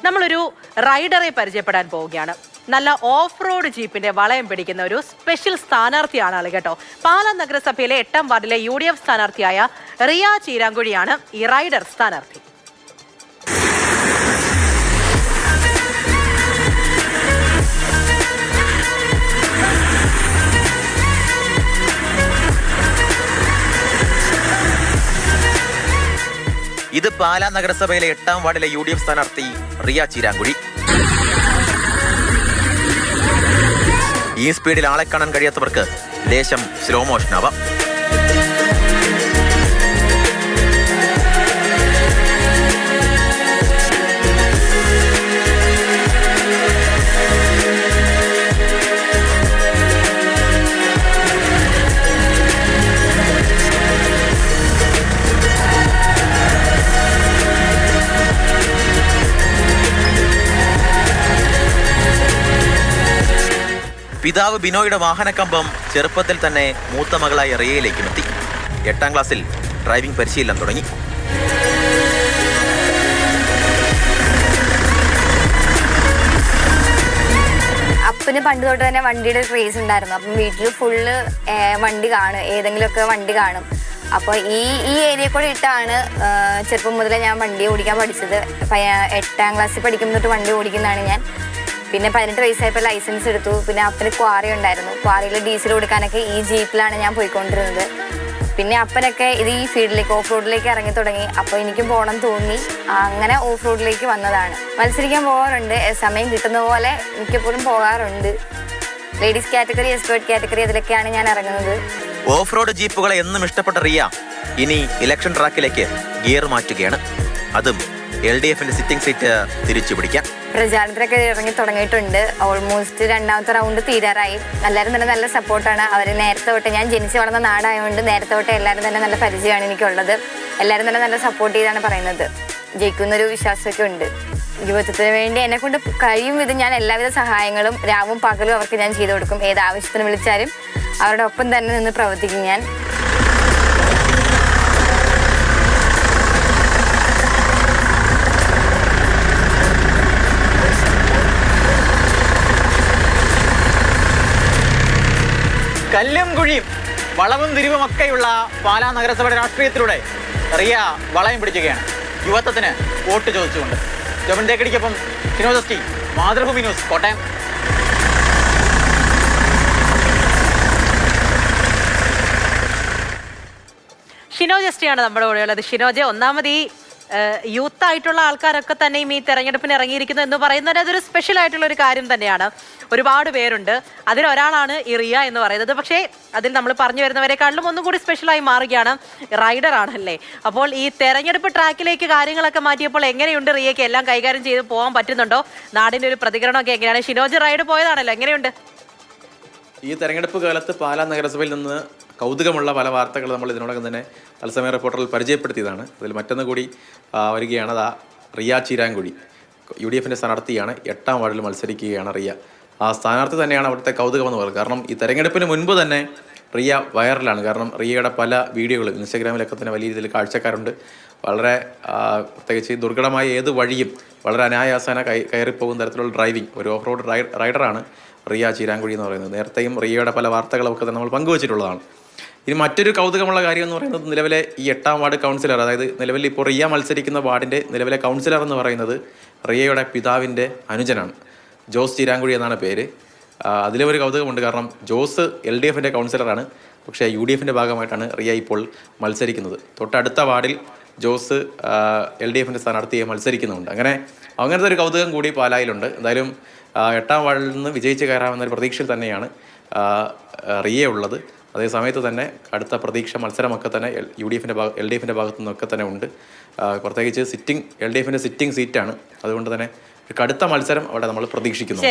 നമ്മളൊരു റൈഡറെ പരിചയപ്പെടാൻ പോവുകയാണ്. നല്ല ഓഫ് റോഡ് ജീപ്പിന്റെ വളയം പിടിക്കുന്ന ഒരു സ്പെഷ്യൽ സ്ഥാനാർത്ഥിയാണ് ആള് കേട്ടോ. പാലാ നഗരസഭയിലെ 8ാം വാർഡിലെ UDF സ്ഥാനാർത്ഥിയായ റിയ ചീരാങ്കുഴിയാണ് ഈ റൈഡർ സ്ഥാനാർത്ഥി. ഇത് പാലാ നഗരസഭയിലെ 8ാം വാർഡിലെ UDF സ്ഥാനാർത്ഥി റിയ ചീരാങ്കുഴി. ഈ സ്പീഡിൽ ആളെ കാണാൻ കഴിയാത്തവർക്ക് ലേശം സ്ലോ മോഷൻ ആവാം. പിതാവ് ബിനോയുടെ വാഹനക്കമ്പം ചെറുപ്പത്തിൽ തന്നെ മൂത്ത മകളായ റിയയിലേക്കും എത്തി. 8ാം ക്ലാസ്സിൽ ഡ്രൈവിംഗ് പരിശീലനം തുടങ്ങി. അപ്പന് പണ്ട് തൊട്ട് തന്നെ വണ്ടിയുടെ ക്രേസ് ഉണ്ടായിരുന്നു. അപ്പം വീട്ടിൽ ഫുള്ള് വണ്ടി കാണും, ഏതെങ്കിലുമൊക്കെ വണ്ടി കാണും. അപ്പോൾ ഈ ഏരിയ കൂടെ ഇട്ടാണ് ചെറുപ്പം മുതലേ ഞാൻ വണ്ടി ഓടിക്കാൻ പഠിച്ചത്. 8ാം ക്ലാസ്സിൽ പഠിക്കുമ്പോൾ തൊട്ട് വണ്ടി ഓടിക്കുന്നതാണ് ഞാൻ. പിന്നെ 18 വയസ്സായപ്പോൾ ലൈസൻസ് എടുത്തു. പിന്നെ അപ്പന് ക്വാറി ഉണ്ടായിരുന്നു. ക്വാറിയിൽ ഡീസൽ കൊടുക്കാനൊക്കെ ഈ ജീപ്പിലാണ് ഞാൻ പോയിക്കൊണ്ടിരുന്നത്. പിന്നെ അപ്പനൊക്കെ ഇത് ഈ ഫീൽഡിലേക്ക് ഓഫ് റോഡിലേക്ക് ഇറങ്ങി തുടങ്ങി. അപ്പോൾ എനിക്കും പോകണം തോന്നി. അങ്ങനെ ഓഫ് റോഡിലേക്ക് വന്നതാണ്. മത്സരിക്കാൻ പോകാറുണ്ട്, സമയം കിട്ടുന്ന പോലെ മിക്കപ്പോഴും പോകാറുണ്ട്. ലേഡീസ് കാറ്റഗറി, എക്സ്പേർട്ട് കാറ്റഗറി, അതിലൊക്കെയാണ് ഞാൻ ഇറങ്ങുന്നത്. ഓഫ് റോഡ് ജീപ്പുകളെ എന്നും ഇഷ്ടപ്പെട്ട റിയ ഇനി ഇലക്ഷൻ ട്രാക്കിലേക്ക് ഗിയർ മാറ്റുകയാണ്. അതും LDFന്റെ സിറ്റിംഗ് സീറ്റ് തിരിച്ചു പിടിക്കാൻ. പ്രചാരണത്തിലൊക്കെ ഇറങ്ങി തുടങ്ങിയിട്ടുണ്ട്. ഓൾമോസ്റ്റ് 2ാമത്തെ റൗണ്ട് തീരാറായി. എല്ലാവരും തന്നെ നല്ല സപ്പോർട്ടാണ്. അവർ നേരത്തെ തൊട്ട്, ഞാൻ ജനിച്ച് വളർന്ന നാടായതുകൊണ്ട് നേരത്തെ തൊട്ട് എല്ലാവരും തന്നെ നല്ല പരിചയമാണ് എനിക്കുള്ളത്. എല്ലാവരും തന്നെ നല്ല സപ്പോർട്ട് ചെയ്താണ് പറയുന്നത്. ജയിക്കുന്നൊരു വിശ്വാസമൊക്കെ ഉണ്ട്. യുവത്വത്തിന് വേണ്ടി എന്നെക്കൊണ്ട് കഴിയും വിധം ഞാൻ എല്ലാവിധ സഹായങ്ങളും രാവും പകലും അവർക്ക് ഞാൻ ചെയ്തു കൊടുക്കും. ഏത് ആവശ്യത്തിന് വിളിച്ചാലും അവരുടെ ഒപ്പം തന്നെ നിന്ന് പ്രവർത്തിക്കും ഞാൻ. കല്ലും കുഴിയും വളവും തിരിവും ഒക്കെയുള്ള പാലാ നഗരസഭയുടെ രാഷ്ട്രീയത്തിലൂടെ റിയ വളയം പിടിക്കുകയാണ് യുവത്വത്തിന് വോട്ട് ചോദിച്ചുകൊണ്ട്. ജോബിൻ തേക്കടിക്കൊപ്പം ഷിനോജസ്റ്റി, മാതൃഭൂമി ന്യൂസ്, കോട്ടയം. ഷിനോജസ്റ്റിയാണ് നമ്മുടെ കൂടെയുള്ളത്. ഷിനോജ്, ഒന്നാമത് ഈ യൂത്ത് ആയിട്ടുള്ള ആൾക്കാരൊക്കെ തന്നെയും ഈ തെരഞ്ഞെടുപ്പിന് ഇറങ്ങിയിരിക്കുന്നു എന്ന് പറയുന്നത് അതൊരു സ്പെഷ്യൽ ആയിട്ടുള്ള ഒരു കാര്യം തന്നെയാണ്. ഒരുപാട് പേരുണ്ട്, അതിലൊരാളാണ് ഈ റിയ എന്ന് പറയുന്നത്. പക്ഷേ അതിൽ നമ്മൾ പറഞ്ഞു വരുന്നവരെക്കാളിലും ഒന്നും കൂടി സ്പെഷ്യലായി മാറുകയാണ്, റൈഡർ ആണല്ലേ. അപ്പോൾ ഈ തെരഞ്ഞെടുപ്പ് ട്രാക്കിലേക്ക് കാര്യങ്ങളൊക്കെ മാറ്റിയപ്പോൾ എങ്ങനെയുണ്ട് റിയയ്ക്ക്? എല്ലാം കൈകാര്യം ചെയ്ത് പോകാൻ പറ്റുന്നുണ്ടോ? നാടിൻ്റെ ഒരു പ്രതികരണമൊക്കെ എങ്ങനെയാണ്? ഷിനോജ് റൈഡ് പോയതാണല്ലോ, എങ്ങനെയുണ്ട്? ഈ തെരഞ്ഞെടുപ്പ് കാലത്ത് പാലാ നഗരസഭയിൽ നിന്ന് കൗതുകമുള്ള പല വാർത്തകൾ നമ്മൾ ഇതിനോടകം തന്നെ തത്സമയ റിപ്പോർട്ടറിൽ പരിചയപ്പെടുത്തിയതാണ്. അതിൽ മറ്റൊന്ന് കൂടി വരികയാണ്. അത് റിയ ചീരാങ്കുഴി UDFന്റെ സ്ഥാനാർത്ഥിയാണ്. 8ാം വാർഡിൽ മത്സരിക്കുകയാണ് റിയ. ആ സ്ഥാനാർത്ഥി തന്നെയാണ് അവിടുത്തെ കൗതുകമെന്ന് പറയുന്നത്. കാരണം ഈ തെരഞ്ഞെടുപ്പിന് മുൻപ് തന്നെ റിയ വൈറലാണ്. കാരണം റിയയുടെ പല വീഡിയോകളും ഇൻസ്റ്റാഗ്രാമിലൊക്കെ തന്നെ വലിയ രീതിയിൽ കാഴ്ചക്കാരുണ്ട്. വളരെ പ്രത്യേകിച്ച് ദുർഘടമായ ഏത് വഴിയും വളരെ അനായാസന കയറിപ്പോകുന്ന തരത്തിലുള്ള ഡ്രൈവിംഗ്, ഒരു ഓഫ് റോഡ് റൈഡറാണ് റിയ ചീരാങ്കുഴി എന്ന് പറയുന്നത്. നേരത്തെയും റിയയുടെ പല വാർത്തകളൊക്കെ തന്നെ നമ്മൾ പങ്കുവച്ചിട്ടുള്ളതാണ്. ഇനി മറ്റൊരു കൗതുകമുള്ള കാര്യം എന്ന് പറയുന്നത് നിലവിലെ ഈ 8ാം വാർഡ് കൗൺസിലർ, അതായത് നിലവിൽ ഇപ്പോൾ റിയ മത്സരിക്കുന്ന വാർഡിൻ്റെ നിലവിലെ കൗൺസിലർ എന്ന് പറയുന്നത് റിയയുടെ പിതാവിൻ്റെ അനുജനാണ്. ജോസ് ചീരാങ്കുഴി എന്നാണ് പേര്. അതിലെ ഒരു കൗതുകമുണ്ട്. കാരണം ജോസ് LDFന്റെ കൗൺസിലറാണ്, പക്ഷേ UDFന്റെ ഭാഗമായിട്ടാണ് റിയ ഇപ്പോൾ മത്സരിക്കുന്നത്. തൊട്ടടുത്ത വാർഡിൽ ജോസ് LDFന്റെ സ്ഥാനാർത്ഥിയെ മത്സരിക്കുന്നുണ്ട്. അങ്ങനത്തെ ഒരു കൗതുകം കൂടി പാലായിലുണ്ട്. എന്തായാലും 8ാം വാർഡിൽ നിന്ന് വിജയിച്ച് കയറാമെന്നൊരു പ്രതീക്ഷയിൽ തന്നെയാണ് റിയ ഉള്ളത്. അതേ സമയത്ത് തന്നെ അടുത്ത പ്രതീക്ഷ മത്സരമൊക്കെ തന്നെ LDFന്റെ ഭാഗത്തു നിന്നൊക്കെ തന്നെ ഉണ്ട്. പ്രത്യേകിച്ച് LDFന്റെ സിറ്റിംഗ് സീറ്റാണ്. അതുകൊണ്ട് തന്നെ ഒരു കടുത്ത മത്സരം അവിടെ നമ്മൾ പ്രതീക്ഷിക്കുന്നു.